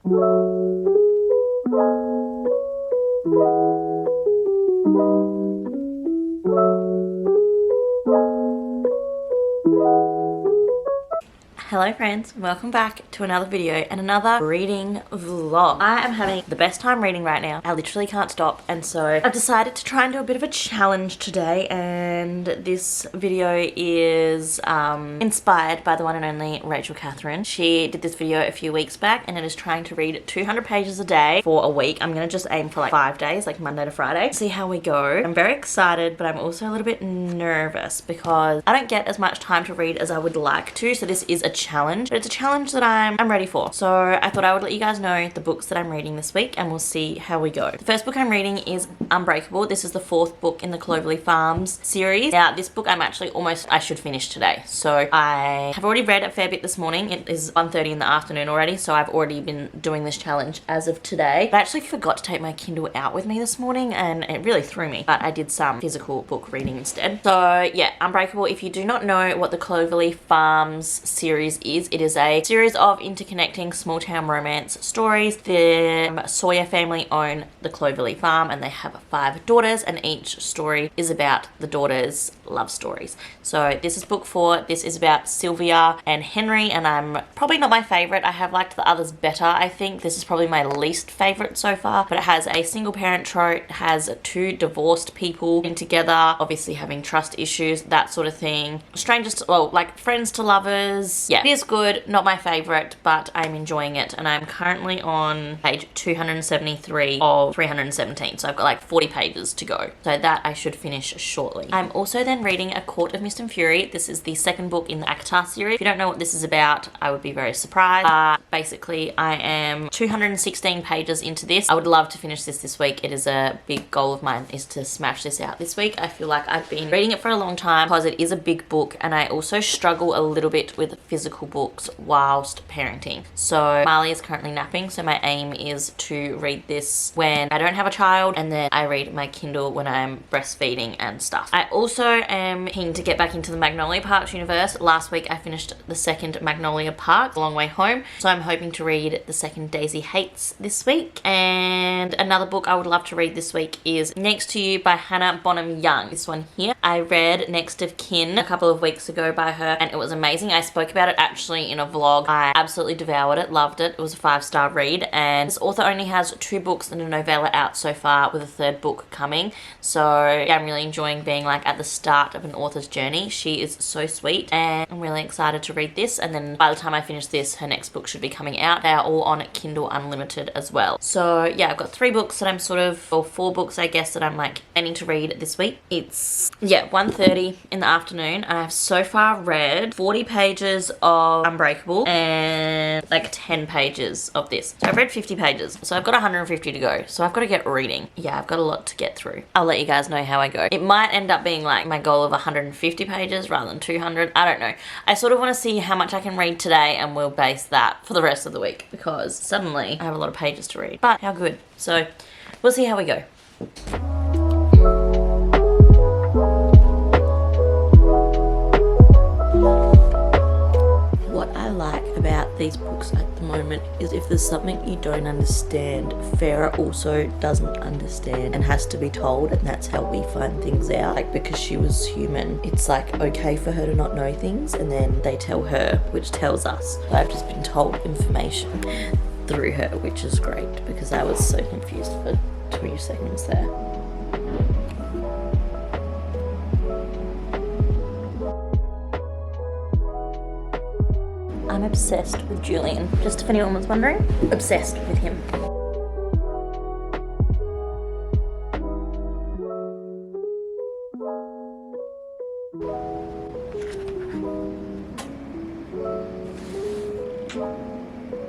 Hello friends, welcome back to another video and another reading vlog. I am having the best time reading right now. I literally can't stop, and so I've decided to try and do a bit of a challenge today, and this video is inspired by the one and only Rachel Catherine. She did this video a few weeks back and it is trying to read 200 pages a day for a week. I'm gonna just aim for like 5 days, like Monday to Friday. See how we go. I'm very excited, but I'm also a little bit nervous because I don't get as much time to read as I would like to, so this is a challenge, but it's a challenge that I'm ready for. So I thought I would let you guys know the books that I'm reading this week and we'll see how we go. The first book I'm reading is Unbreakable. This is the 4th book in the Cloverleaf Farms series. Now this book I should finish today. So I have already read a fair bit this morning. It is 1:30 in the afternoon already, so I've already been doing this challenge as of today. I actually forgot to take my Kindle out with me this morning and it really threw me, but I did some physical book reading instead. So yeah, Unbreakable. If you do not know what the Cloverleaf Farms series is, it is a series of interconnecting small town romance stories. The Sawyer family own the Cloverleaf farm and they have 5 daughters, and each story is about the daughters' love stories. So this is book 4. This is about Sylvia and Henry, and I'm probably not my favorite. I have liked the others better, I think. This is probably my least favorite so far, but it has a single parent trope, it has 2 divorced people in together, obviously having trust issues, that sort of thing. Strangers to, well, like friends to lovers. Yeah, it is good, not my favorite, but I'm enjoying it, and I'm currently on page 273 of 317, so I've got like 40 pages to go, so that I should finish shortly. I'm also then reading A Court of Mist and Fury. This is the 2nd book in the ACOTAR series. If you don't know what this is about, I would be very surprised. Basically, I am 216 pages into this. I would love to finish this week. It is a big goal of mine, is to smash this out this week. I feel like I've been reading it for a long time because it is a big book, and I also struggle a little bit with physical books whilst parenting. So Marley is currently napping, so my aim is to read this when I don't have a child, and then I read my Kindle when I'm breastfeeding and stuff. I also am keen to get back into the Magnolia Parks universe. Last week I finished the 2nd Magnolia Park, A Long Way Home, so I'm hoping to read the 2nd Daisy Hates this week. And another book I would love to read this week is Next to You by Hannah Bonham Young. This one here. I read Next of Kin a couple of weeks ago by her and it was amazing. I spoke about it actually in a vlog. I absolutely devoured it, loved it. It was a 5-star read, and this author only has 2 books and a novella out so far, with a 3rd book coming. So yeah, I'm really enjoying being like at the start of an author's journey. She is so sweet and I'm really excited to read this, and then by the time I finish this, her next book should be coming out. They are all on Kindle Unlimited as well. So yeah, I've got 3 books that I'm or 4 books I guess, that I'm like aiming to read this week. It's 1:30 in the afternoon and I've so far read 40 pages of Unbreakable and like 10 pages of this. So I've read 50 pages, so I've got 150 to go, so I've got to get reading. Yeah, I've got a lot to get through. I'll let you guys know how I go. It might end up being like my goal of 150 pages rather than 200. I don't know. I sort of want to see how much I can read today, and we'll base that for the rest of the week, because suddenly I have a lot of pages to read. But how good. So we'll see how we go. What I like about these books at the moment is if there's something you don't understand, Farah also doesn't understand and has to be told, and that's how we find things out. Like, because she was human, it's like okay for her to not know things, and then they tell her, which tells us. So I've just been told information through her, which is great, because I was so confused for 2 seconds there. I'm obsessed with Julian, just if anyone was wondering. Obsessed with him.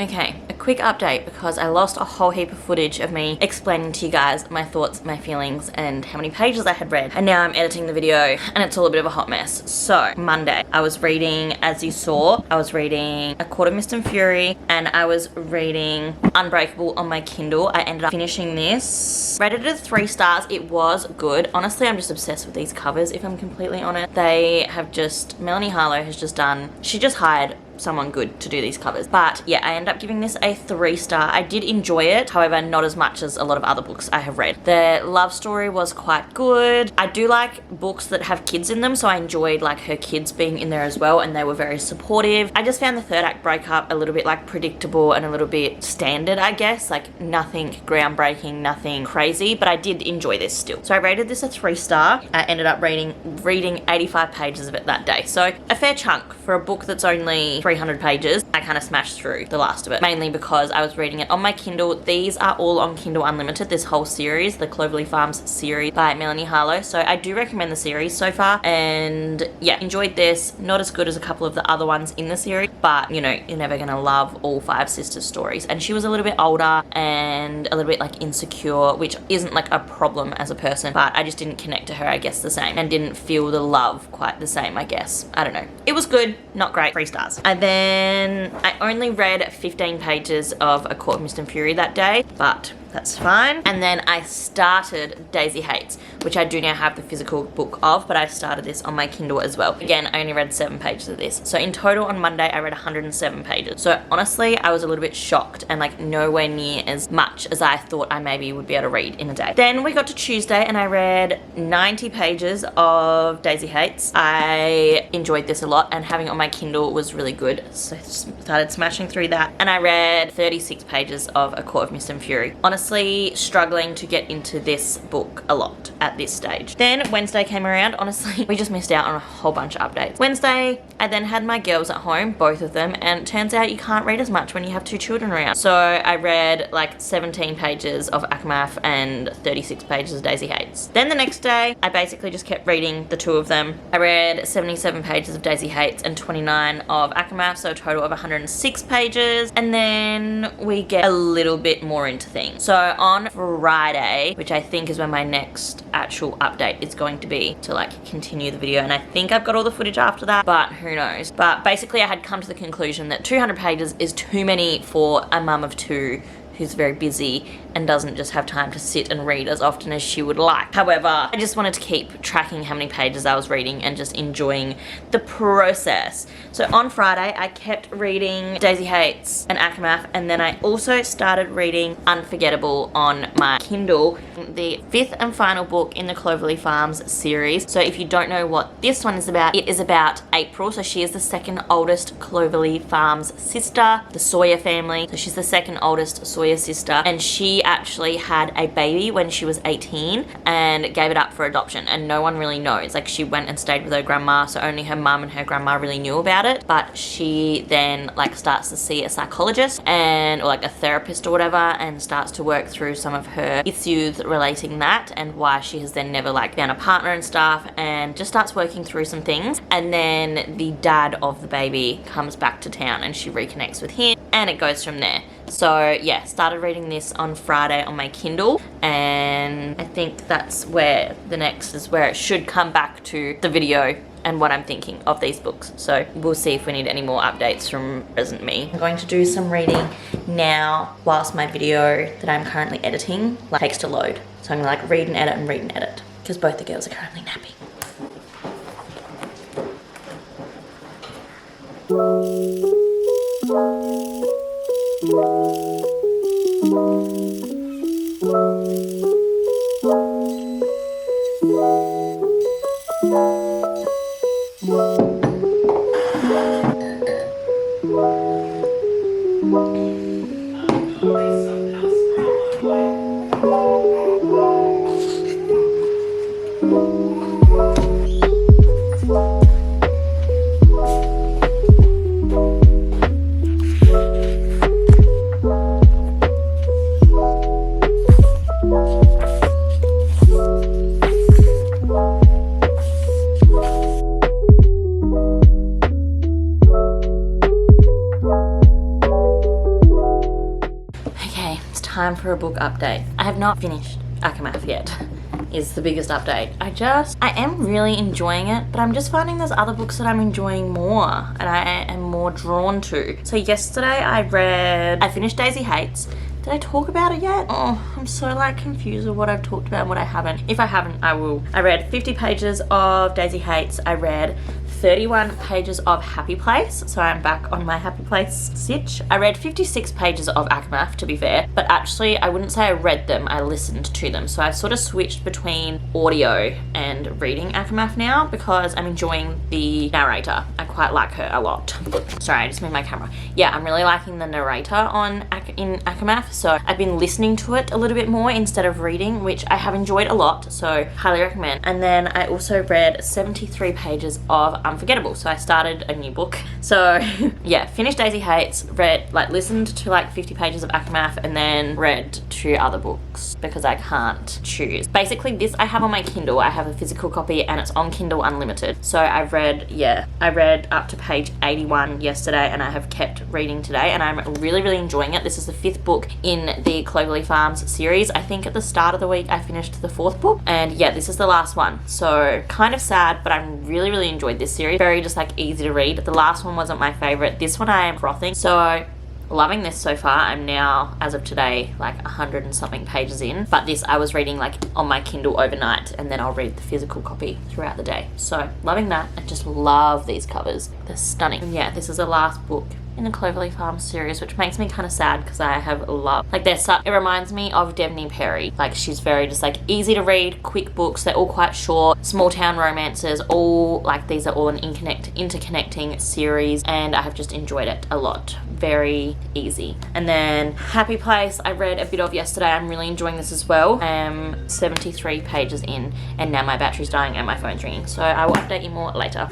Okay, a quick update because I lost a whole heap of footage of me explaining to you guys my thoughts, my feelings, and how many pages I had read. And now I'm editing the video and it's all a bit of a hot mess. So, Monday, I was reading, as you saw, I was reading A Court of Mist and Fury, and I was reading Unbreakable on my Kindle. I ended up finishing this. Rated it 3 stars. It was good. Honestly, I'm just obsessed with these covers, if I'm completely honest. They have just, Melanie Harlow has just done, she just hired someone good to do these covers. But yeah, I end up giving this a 3-star. I did enjoy it, however, not as much as a lot of other books I have read. The love story was quite good. I do like books that have kids in them, so I enjoyed like her kids being in there as well, and they were very supportive. I just found the third act breakup a little bit like predictable and a little bit standard, I guess, like nothing groundbreaking, nothing crazy, but I did enjoy this still. So I rated this a 3-star. I ended up reading 85 pages of it that day, so a fair chunk for a book that's only 300 pages. I kind of smashed through the last of it, mainly because I was reading it on my Kindle. These are all on Kindle Unlimited, this whole series, the Cloverleaf Farms series by Melanie Harlow. So I do recommend the series so far, and yeah, enjoyed this. Not as good as a couple of the other ones in the series, but you know, you're never gonna love all 5 sisters stories. And she was a little bit older and a little bit like insecure, which isn't like a problem as a person, but I just didn't connect to her, I guess, the same, and didn't feel the love quite the same, I guess. I don't know. It was good, not great, 3 stars. And then I only read 15 pages of A Court of Mist and Fury that day, but that's fine. And then I started Daisy Hates, which I do now have the physical book of, but I started this on my Kindle as well. Again, I only read 7 pages of this. So in total on Monday, I read 107 pages. So honestly, I was a little bit shocked and like nowhere near as much as I thought I maybe would be able to read in a day. Then we got to Tuesday and I read 90 pages of Daisy Hates. I enjoyed this a lot, and having it on my Kindle was really good. So I started smashing through that. And I read 36 pages of A Court of Mist and Fury. Honestly, struggling to get into this book a lot at this stage. Then Wednesday came around. Honestly, we just missed out on a whole bunch of updates. Wednesday, I then had my girls at home, both of them, and it turns out you can't read as much when you have 2 children around. So I read like 17 pages of Akamath and 36 pages of Daisy Hates. Then the next day, I basically just kept reading the 2 of them. I read 77 pages of Daisy Hates and 29 of Akamath, so a total of 106 pages. And then we get a little bit more into things. So on Friday, which I think is when my next actual update is going to be, to like continue the video, and I think I've got all the footage after that, but who knows. But basically I had come to the conclusion that 200 pages is too many for a mum of 2 who's very busy and doesn't just have time to sit and read as often as she would like. However, I just wanted to keep tracking how many pages I was reading and just enjoying the process. So on Friday, I kept reading Daisy Hates and Akamath, and then I also started reading Unforgettable on my Kindle, the 5th and final book in the Cloverleaf Farms series. So if you don't know what this one is about, it is about April. So she is the 2nd oldest Cloverleaf Farms sister, the Sawyer family. So she's the 2nd oldest Sawyer sister, and she actually had a baby when she was 18 and gave it up for adoption, and no one really knows. Like, she went and stayed with her grandma, so only her mum and her grandma really knew about it. But she then like starts to see a psychologist or like a therapist or whatever, and starts to work through some of her issues relating that and why she has then never like found a partner and stuff, and just starts working through some things. And then the dad of the baby comes back to town and she reconnects with him, and it goes from there. So yeah, started reading this on Friday on my Kindle, and I think that's where the next is where it should come back to the video and what I'm thinking of these books. So we'll see if we need any more updates from present me. I'm going to do some reading now whilst my video that I'm currently editing takes to load. So I'm gonna like read and edit because both the girls are currently napping. Time for a book update. I have not finished Akamath yet, is the biggest update. I am really enjoying it, but I'm just finding there's other books that I'm enjoying more and I am more drawn to. So yesterday I finished Daisy Hates. Did I talk about it yet? Oh, I'm so like confused with what I've talked about and what I haven't. If I haven't, I will. I read 50 pages of Daisy Hates. I read 31 pages of Happy Place, so I'm back on my Happy Place sitch. I read 56 pages of ACMAF, to be fair, but actually I wouldn't say I read them, I listened to them. So I've sort of switched between audio and reading ACMAF now because I'm enjoying the narrator. I quite like her a lot. Sorry, I just moved my camera. Yeah, I'm really liking the narrator in ACMAF, so I've been listening to it a little bit more instead of reading, which I have enjoyed a lot, so highly recommend. And then I also read 73 pages of Unforgettable, so I started a new book. So yeah, finished Daisy Hates, listened to like 50 pages of ACMAF, and then read 2 other books because I can't choose. Basically this I have on my Kindle. I have a physical copy and it's on Kindle Unlimited. So I read up to page 81 yesterday and I have kept reading today and I'm really enjoying it. This is the 5th book in the Cloverleaf Farms series. I think at the start of the week I finished the 4th book, and yeah, this is the last one. So kind of sad, but I'm really enjoyed this series. Very just like easy to read. The last one wasn't my favorite. This one I am frothing. So loving this so far. I'm now, as of today, like 100 and something pages in, but this I was reading like on my Kindle overnight, and then I'll read the physical copy throughout the day. So loving that, and just love these covers. They're stunning. And yeah, this is the last book in the Cloverleaf Farms series, which makes me kind of sad because I have loved, like it reminds me of Devney Perry. Like she's very just like easy to read, quick books. They're all quite short, small town romances, all like these are all an interconnecting series, and I have just enjoyed it a lot. Very easy. And then Happy Place I read a bit of yesterday. I'm really enjoying this as well. I'm 73 pages in and now my battery's dying and my phone's ringing, so I will update you more later.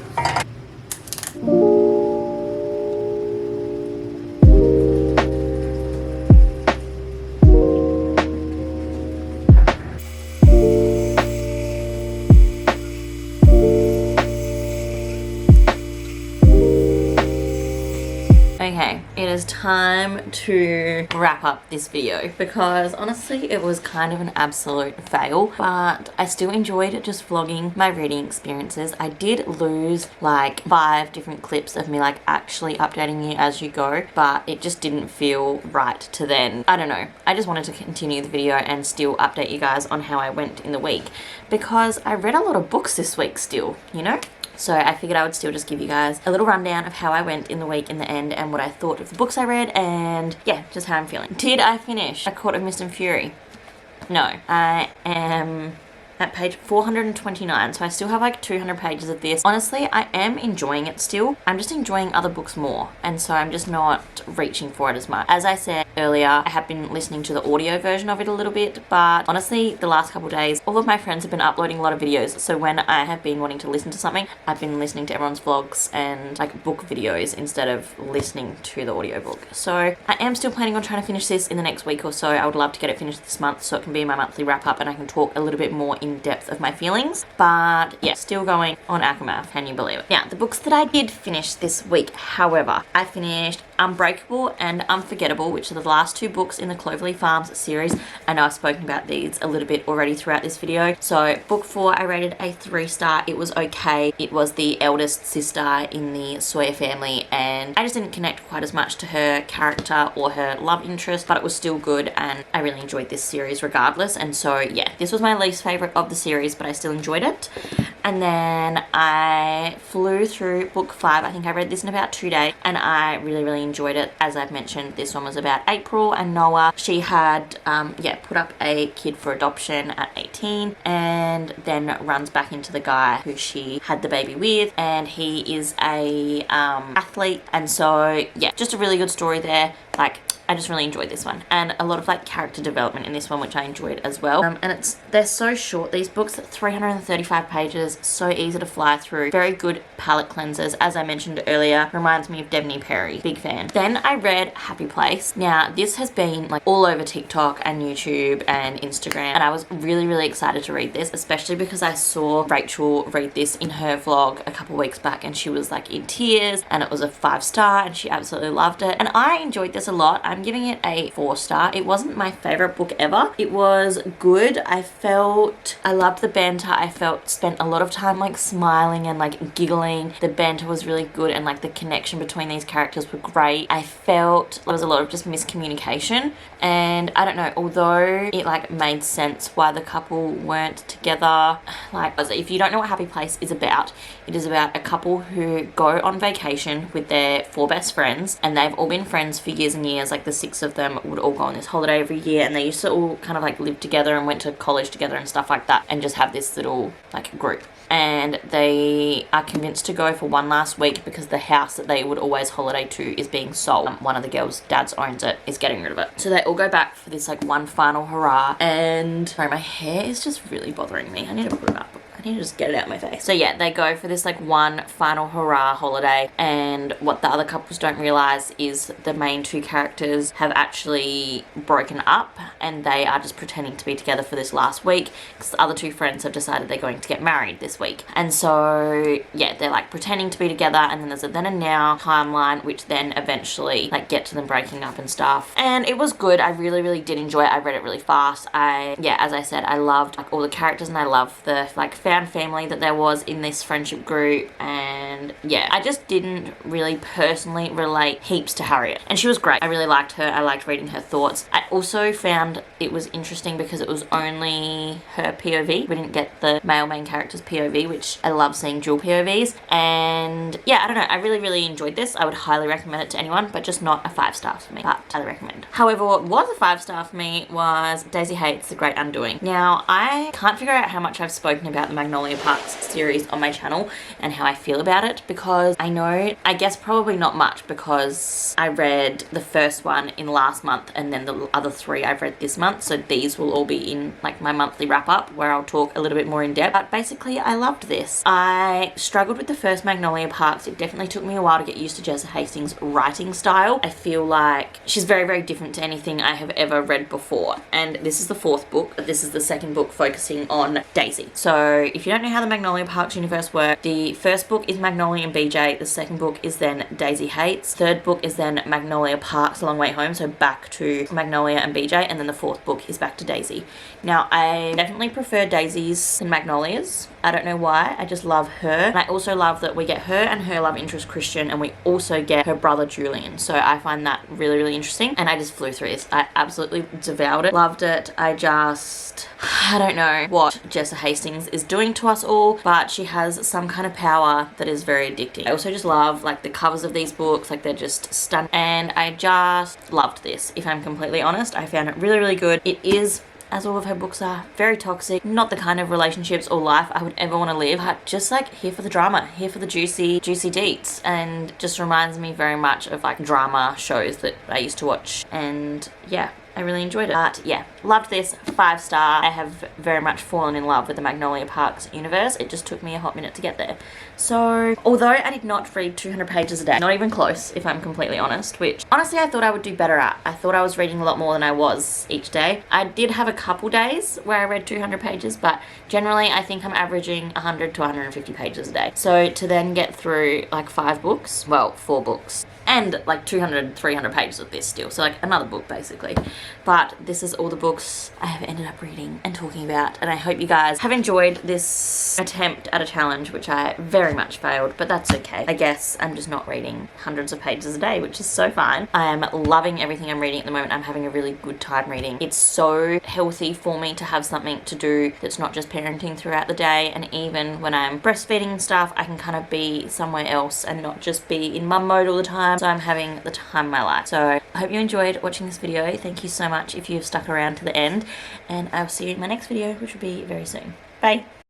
Okay, it is time to wrap up this video because honestly it was kind of an absolute fail, but I still enjoyed just vlogging my reading experiences. I did lose like 5 different clips of me like actually updating you as you go, but it just didn't feel right to then. I don't know, I just wanted to continue the video and still update you guys on how I went in the week because I read a lot of books this week still, you know? So I figured I would still just give you guys a little rundown of how I went in the week in the end and what I thought of the books I read and yeah, just how I'm feeling. Did I finish A Court of Mist and Fury? No. I am at page 429, so I still have like 200 pages of this. Honestly, I am enjoying it still. I'm just enjoying other books more, and so I'm just not reaching for it as much. As I said earlier, I have been listening to the audio version of it a little bit, but honestly, the last couple of days, all of my friends have been uploading a lot of videos, so when I have been wanting to listen to something, I've been listening to everyone's vlogs and like book videos instead of listening to the audiobook. So I am still planning on trying to finish this in the next week or so. I would love to get it finished this month so it can be my monthly wrap up and I can talk a little bit more in depth of my feelings, but yeah, still going on ACMAF, can you believe it? Now, the books that I did finish this week, however, I finished Unbreakable and Unforgettable, which are the last 2 books in the Cloverleaf Farms series. I know I've spoken about these a little bit already throughout this video. So book 4, I rated a 3-star. It was okay. It was the eldest sister in the Sawyer family, and I just didn't connect quite as much to her character or her love interest, but it was still good, and I really enjoyed this series regardless. And so yeah, this was my least favorite of the series, but I still enjoyed it. And then I flew through book 5. I think I read this in about 2 days, and I really enjoyed it. As I've mentioned, this one was about April and Noah. She had put up a kid for adoption at 18 and then runs back into the guy who she had the baby with, and he is a athlete. And so yeah, just a really good story there. Like, I just really enjoyed this one, and a lot of like character development in this one, which I enjoyed as well. And they're so short, these books, 335 pages, so easy to fly through, very good palette cleansers. As I mentioned earlier, reminds me of Devney Perry, big fan. Then I read Happy Place. Now this has been like all over TikTok and YouTube and Instagram, and I was really excited to read this, especially because I saw Rachel read this in her vlog a couple weeks back, and she was like in tears, and it was a 5-star, and she absolutely loved it, and I enjoyed this a lot. I'm giving it a 4-star. It wasn't my favorite book ever. It was good. I loved the banter. I spent a lot of time like smiling and like giggling. The banter was really good, and like the connection between these characters were great. I felt there was a lot of just miscommunication, and I don't know, although it like made sense why the couple weren't together together. Like, if you don't know what Happy Place is about, it is about a couple who go on vacation with their 4 best friends, and they've all been friends for years and years. Like, the 6 of them would all go on this holiday every year, and they used to all kind of like live together and went to college together and stuff like that, and just have this little like group. And they are convinced to go for one last week because the house that they would always holiday to is being sold. One of the girls' dads owns it, is getting rid of it. So they all go back for this like one final hurrah. And sorry, my hair is just really bothering me. I need to put it up. I need to just get it out of my face. So yeah, they go for this like one final hurrah holiday, and what the other couples don't realize is the main 2 characters have actually broken up, and they are just pretending to be together for this last week because the other 2 friends have decided they're going to get married this week. And so yeah, they're like pretending to be together, and then there's a then and now timeline, which then eventually like get to them breaking up and stuff. And it was good. I really did enjoy it. I read it really fast. Yeah, as I said, I loved like all the characters, and I love the like found family that there was in this friendship group. And yeah, I just didn't really personally relate heaps to Harriet, and she was great. I really liked her. I liked reading her thoughts. I also found it was interesting because it was only her POV. We didn't get the male main character's POV, which I love seeing dual POVs. And yeah, I don't know, I really enjoyed this. I would highly recommend it to anyone, but just not a 5-star for me, but highly recommend. However, what was a 5-star for me was Daisy Hates The Great Undoing. Now, I can't figure out how much I've spoken about the Magnolia Parks series on my channel and how I feel about it, because I know, I guess probably not much, because I read the first one in last month and then the other 3 I've read this month, so these will all be in like my monthly wrap up where I'll talk a little bit more in depth. But basically, I loved this. I struggled with the first Magnolia Parks. It definitely took me a while to get used to Jessa Hastings' writing style. I feel like she's very different to anything I have ever read before, and this is the 4th book. This is the 2nd book focusing on Daisy. So if you don't know how the Magnolia Parks universe works, the 1st book is Magnolia and BJ, the 2nd book is then Daisy Hates, 3rd book is then Magnolia Parks A Long Way Home, so back to Magnolia and BJ, and then the 4th book is back to Daisy. Now, I definitely prefer Daisy's than Magnolia's. I don't know why, I just love her. And I also love that we get her and her love interest Christian, and we also get her brother Julian. So I find that really interesting, and I just flew through this. I absolutely devoured it, loved it. I don't know what Jessa Hastings is doing to us all, but she has some kind of power that is very addicting. I also just love like the covers of these books, like they're just stunning, and I just loved this. If I'm completely honest, I found it really good. It is, as all of her books are, very toxic. Not the kind of relationships or life I would ever want to live. Just like here for the drama, here for the juicy deets, and just reminds me very much of like drama shows that I used to watch. And yeah, I really enjoyed it. But yeah, loved this, 5-star. I have very much fallen in love with the Magnolia Parks universe. It just took me a hot minute to get there. So, although I did not read 200 pages a day, not even close if I'm completely honest, which honestly I thought I would do better at. I thought I was reading a lot more than I was each day. I did have a couple days where I read 200 pages, but generally I think I'm averaging 100 to 150 pages a day. So to then get through like 5 books, well, 4 books, and like 200, 300 pages of this still. So like another book basically. But this is all the books I have ended up reading and talking about. And I hope you guys have enjoyed this attempt at a challenge, which I very much failed, but that's okay. I guess I'm just not reading hundreds of pages a day, which is so fine. I am loving everything I'm reading at the moment. I'm having a really good time reading. It's so healthy for me to have something to do that's not just parenting throughout the day. And even when I'm breastfeeding and stuff, I can kind of be somewhere else and not just be in mum mode all the time. So I'm having the time of my life. So I hope you enjoyed watching this video. Thank you so much if you've stuck around to the end, and I'll see you in my next video, which will be very soon. Bye.